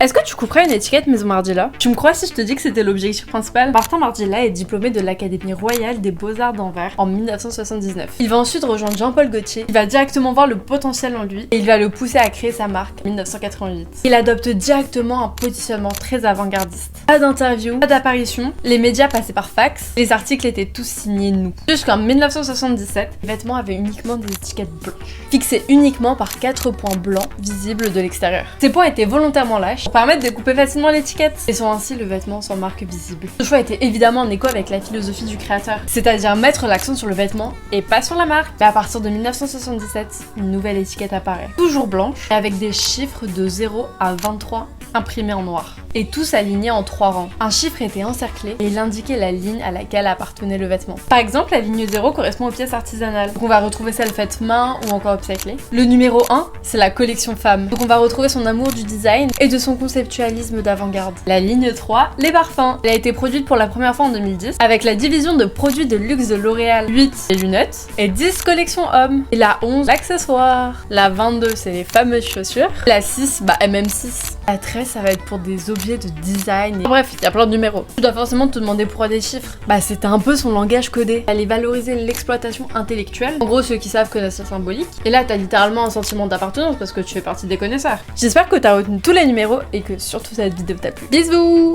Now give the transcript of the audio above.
Est-ce que tu couperais une étiquette Maison Margiela? Tu me crois si je te dis que c'était l'objectif principal? Martin Margiela est diplômé de l'Académie royale des beaux-arts d'Anvers en 1979. Il va ensuite rejoindre Jean-Paul Gaultier, il va directement voir le potentiel en lui et il va le pousser à créer sa marque en 1988. Il adopte directement un positionnement très avant-gardiste. Pas d'interview, pas d'apparition, les médias passaient par fax, les articles étaient tous signés nous. Jusqu'en 1977, les vêtements avaient uniquement des étiquettes blanches, fixées uniquement par 4 points blancs visibles de l'extérieur. Ces points étaient volontairement lâches pour permettre de couper facilement l'étiquette et sont ainsi le vêtement sans marque visible. Ce choix était évidemment en écho avec la philosophie du créateur, c'est-à-dire mettre l'accent sur le vêtement et pas sur la marque. Mais à partir de 1977, une nouvelle étiquette apparaît, toujours blanche et avec des chiffres de 0 à 23 imprimés en noir, et tous alignés en 3 rangs. Un chiffre était encerclé et il indiquait la ligne à laquelle appartenait le vêtement. Par exemple, la ligne 0 correspond aux pièces artisanales, donc on va retrouver celle faite main ou encore upcyclée. Le numéro 1, c'est la collection femme, donc on va retrouver son amour du design et de son conceptualisme d'avant-garde. La ligne 3, les parfums. Elle a été produite pour la première fois en 2010 avec la division de produits de luxe de L'Oréal. 8, les lunettes, et 10 collections hommes. Et la 11, l'accessoire. La 22, c'est les fameuses chaussures. La 6, MM6. La 13, ça va être pour des objets de design. Bref, il y a plein de numéros. Tu dois forcément te demander pourquoi des chiffres. C'était un peu son langage codé. Elle allait valoriser l'exploitation intellectuelle. En gros, ceux qui savent connaissent la symbolique. Et là, t'as littéralement un sentiment d'appartenance parce que tu fais partie des connaisseurs. J'espère que t'as retenu tous les numéros et que surtout cette vidéo t'a plu. Bisous!